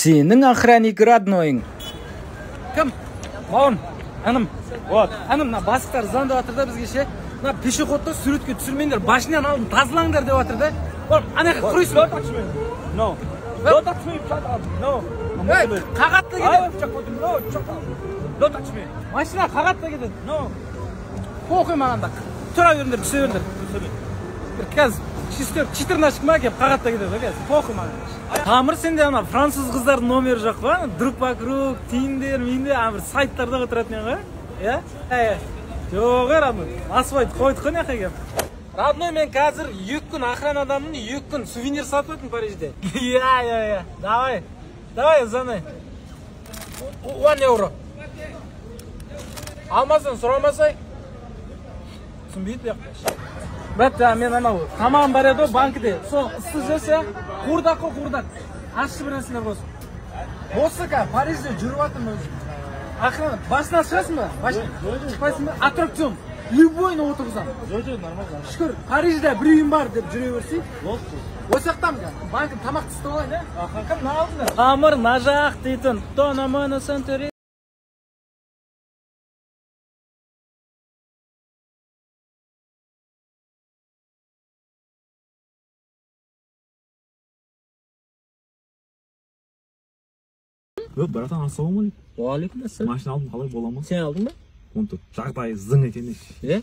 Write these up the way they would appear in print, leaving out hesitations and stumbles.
Senin охранник родной. Кім? Мауын, аным. Вот, аным, мына бастықтар звондап жатыр да бізге ше. Мына пешеходты суретке түсірмеңдер, машинаның алдын тазалаңдар деп жатыр да. Ана жаққа құрайсың. No. Don't touch me. No. Ей, қағатты кетеді. Don't touch me. Машина қағатты кетеді. No. Қоқой мағанда. Тұра беріңдер, түсе беріңдер. Bir kez şister çıtırnaşık mı ki kağıtta gidiyor da kez pohum abi. Tamir sende ama Fransız kızların nomeri yok var. Друг вокруг, Tinder, Minder, ama saytlarda oturatın ya. Ya? Yok herhalde. Asfalt koyduk ne kadar? Radnoy men hazır 2 gün ahran adamın 2 gün suvenir satıyordum Paris'te. Ya. Давай zanay. 1 euro. Almazsan soramasay. Түсінбейді яқпаш. Бәтті, мен анау тамағым бар еді банкіде. Сол ысты жесе, қуырдақ. Ашшы бір нәрселер болсын. Осы қа, Парижде жүріп атым өзім. Ақырын, басына шығасың ба? Шықпайсың ба? Аттракцион. Любойны отырғызам. Нормально. Шүкір, Парижде бір үйім бар деп жүре берсей. Осы ақтам қа, банкін тамақ тісті олайын, ә? Кім, на алдыңдар? Қамыр, нажақ дейтін. Тонамыны сөнтөре. Yok bıraktan assalamu alaikum. Aleyküm selam. Maşını aldım kalay bolamı. Sen aldın mı? Onu жағдай зың екен Е?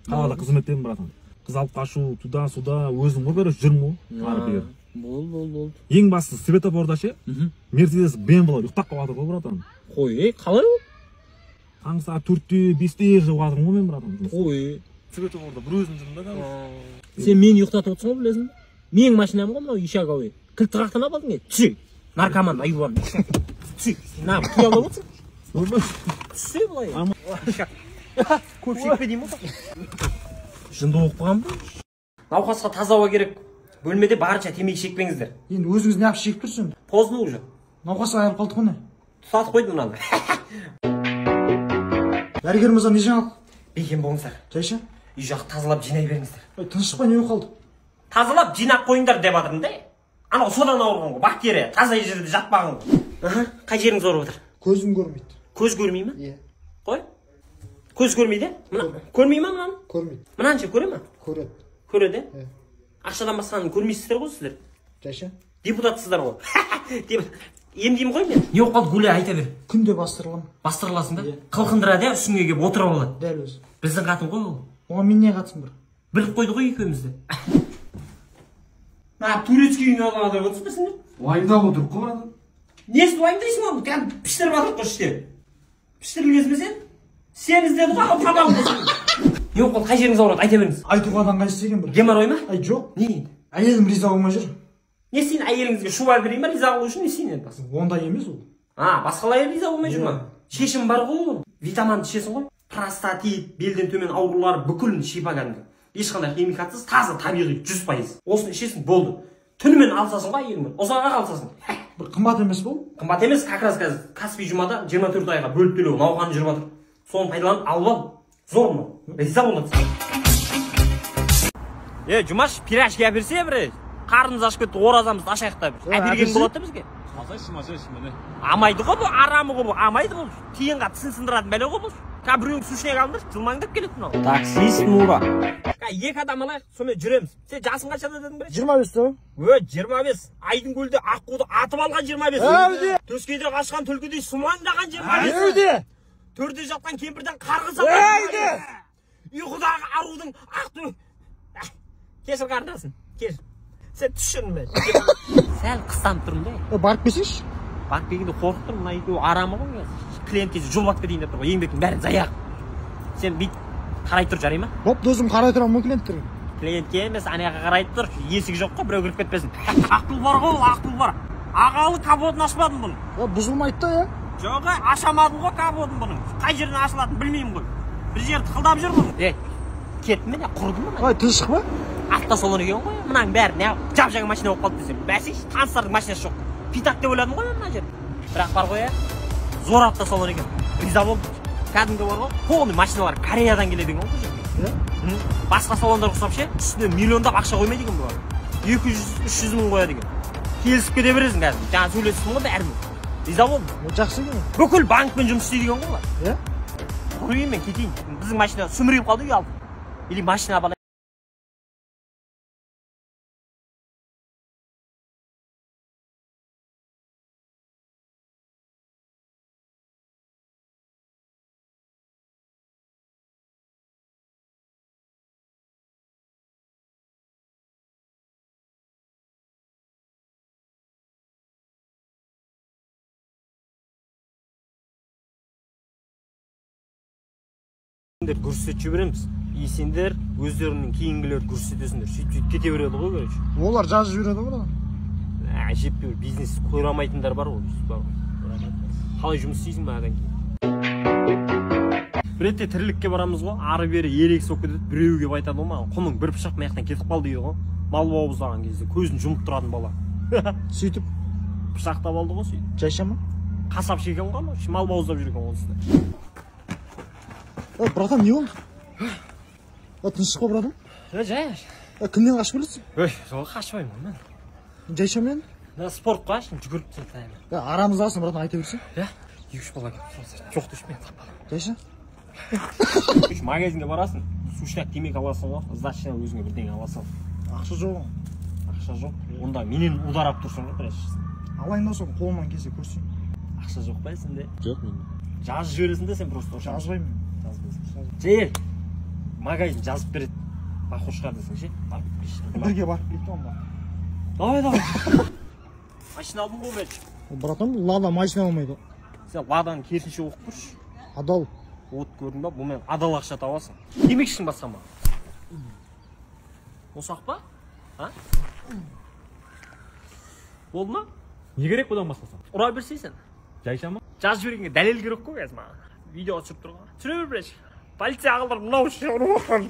Қалада қызметтемін братан. Қыз алып қашу, туда суда өзің ғой беріп жүрмін ғой. Ары бері. Бол. Ең бастысы светофорда ше. Мерседес BMW ұйықтап қалып жатыр ғой братан. Қой, қалай ол? Таңғы сағат 4-те 5-те жүріп жатырмын ғой мен братан. Қой. Светофорда бір өзім жүрмін да. Сен мені ұйықтатып отырсың ғой білесің бе? Менің машинам ғой мынау ишаговый. Кілтті қақтан апалдың е? Түсі. Наркоман айуан. Түсі. На, қия болып отырсың? Түсі бұлай. Көп шекпе деймін ғой. Жынды оқып қалған ба? Науқасқа таза ауа керек. Бөлмеде барынша темекі шекпеңіздер. Енді өзіңіз не yapып шегіп тұрсың? Поздно уже. Науқасқа айырып қалдық қой не? Тұтатып қойды мынаны. Дәрігер мырза не жаңалық? Бекен болыңыздар. Жайша? Үй жақ тазалап жинай беріңіздер. Тыныштық па не болып қалды? Тазалап жинап қойыңдар деп жатырмын да. Анау содан ауырған ғой, бактерия, таза жерде жатпаған ғой. Қай жеріңіз ауырып жатыр? Көзім көрмейді. Көз көрмей ма? Иә. Қой? Көз көрмейді? Көрмей ма мынаны? Көрмейді. Мынаны ше көре ма? Көреді. Көреді? Иә. Ақшадан басқаны көрмейсіздер ғой сіздер. Жайша? Депутатсыздар ғой. Емдеймін ғой мен. Не болып қалды Гуля айта бер. Күнде бастырыламын. Бастырыласың ба? Қылқындырады иә, үстіңе келіп отырып алады. Дәл өзі. Біздің қатын ғой ол. Оған мен не қатысым бар? Біліп қойды ғой екеумізді. Турецкий үйіне алады отырсыңдар сендер? Уайымдап отыр ғой брат. Несін уайымдайсың ол? Кәдімгі піштіріп жатыр ғой іште. Піштірілгесін бе сен? Сен іздеді ғой, ал тамағын десің. Не болып қалды, қай жеріңіз ауырады, айта беріңіз. Айтуғадан қайсысы екен бір? Геморрой ма? Ай жоқ. Не енді? Әйелім риза болмай жүр. Не сен әйеліңізге шу берейін ба, риза болу үшін не сен енді? Ондай емес ол. Басқалай риза болмай жүр ма? Шешім бар ғой ол. Витаминді ішесің ғой. Простатит, белден төмен аурулар бүкілін шипа кәдімгі. Ешқандай химикатсыз, таза табиғи 100%. Осыны ішесің болды. Түнімен алсасың ғой әйеліңмен. Ұзаға алсасың. Бір қымбат емес бұл? Қымбат емес, как раз қазір Каспий жұмада 24 айға бөліп төлеу науқаны жүріп жатыр. Соны пайдаланып алып ал. Зор мынау. Риза болады. Жұмаш, пирожки әперсе бір. Қарнымыз ашып кетті, оразамызды ашайықта бір. Әперген болады да бізге. Масайшы міне. Амайды ғой бұл, арамы ғой бұл, амайды бұл. Тиынға тісін сындыратын бәле ғой бұл. Біреуің сушіне қалыңдар, жылмаңдап келеді мынау. Таксист Нура. Екі адам алайық, сонымен жүреміз. Сен жасың қаншада дедің бе? 25 та. 25. Айдың көлде аққуды атып алған 25. Төскейде қашқан түлкідей сумаңдаған 25. Төрде жатқан кемпірден қарғыс алған. Ұйқыдағы арудың ақты. Кешір қарындасын, кешір. Сен түшін бе? Сәл қыстанып тұрмын да. Барып келсейші? Барып келгенде қорқып тұрмын, мына екеуі арамы ғой. Клиент кезі жұлып кетейін деп тұр ғой, еңбектің бәрін заяқ. Сен бит қарай тұр, жарай ма? Бопты өзім қарай тұрамын клиенттерге. Клиентке емес, анаяға қарай тұр, есігі жоқ қой, біреу кіріп кетпесін. Ақпыл бар ғой, ақпыл бар. Ағалы капотын ашпадым бұның. Бұзылмайды да, Жоқ, ашамадым ғой капотын бұның. Қай жерден ашылатын білмеймін ғой. Бір жерді тықылдап жүр бұның. Кеттім мен, құрдым мұны. Ай, тыныштық па? Атта солын екен ғой, мұнаң бәрі жап-жаңа машина болып қалды десем. Бәсеш, таныстардың машинасы жоқ. Питак деп ойладым ғой мына жер. Бірақ бар ғой, зор атта солын екен. Риза болдым. Кәдімгі бар ғой, полный машиналар Кореядан келеді екен ғой. Басқа салондар ұқсап ше, үстіне миллиондап ақша қоймайды екен бұлар. 200-300 мың қояды екен. келісіп кете бересің қазір. Жаңа сөйлестім ғой бәрін. Риза болдым. Жақсы екен. Бүкіл банкпен жұмыс істейді екен ғой олар. Иә? Көрейін мен кетейін. Біздің машина сүмірейіп қалды үй алып. Или машина бала. Көрсетіп жібереміз. И сендер өздеріңнің кейінгілер көрсетесіңдер. Сөйтіп кете береді ғой, короче. Олар жазып жібереді ғой. Әжептәуір бизнес қойрамайтындар бар ғой. Қалай жұмыс істейсің бе одан кейін? Бір ретте тірлікке барамыз ғой, ары бері ерекс болып кетеді. Біреуі келіп айтады ғой маған, құның бір пышақ маяқтан кетіп қалды дейді ғой. Мал бауыздаған кезде көзін жұмып тұратын бала. Сөйтіп Пышақтап алды ғой сөйтіп. жайша ма? Қасапшы екен ғой, мал бауыздап жүрген онсында. Братан, не болды? Тыныштық па, братан? Жай. Кімнен қашып келесің? Сол қашпаймын мен. Жайша мен? Спорт қашын, жүгіріп тастаймын. Арамыздасың, братан, айта берсең. Иә? 2-3 бала келіп жоқ деші мен таппадым. Жайша? Магазинге барасың, сушняк темекі аласың ғой, сдачадан өзіңе бірдеңе аласың. Ақша жоқ. Ақша жоқ. Онда менен ударап тұрсың ғой, біраз. Алайын да соң қолымнан келсе көрсең. Ақша жоқ па сенде? Жоқ менде. Жазып жібересің де сен просто ошаға. Жазбаймын. Жел. Магазин жазып береді. Бақошқа десің ше? Бірге барып келіпті онда. Давай. Машина алдым ғой, брат. Братан, лада машина алмайды. Сен ладаны керісінше оқып көрші. Адал. От көрдің ба? Бұмен адал ақша табасың. Демекшің басқа ма? Осақ па? Болды ма? Не керек бұдан басқасы? Ұра берсейсің. Жайша ма? Жазып жібергенге дәлел керек қой қазір маған. Видео түсіріп тұрған. Түсіре бер, брат. Полиция ағалар мынау үшін ұрып отқан.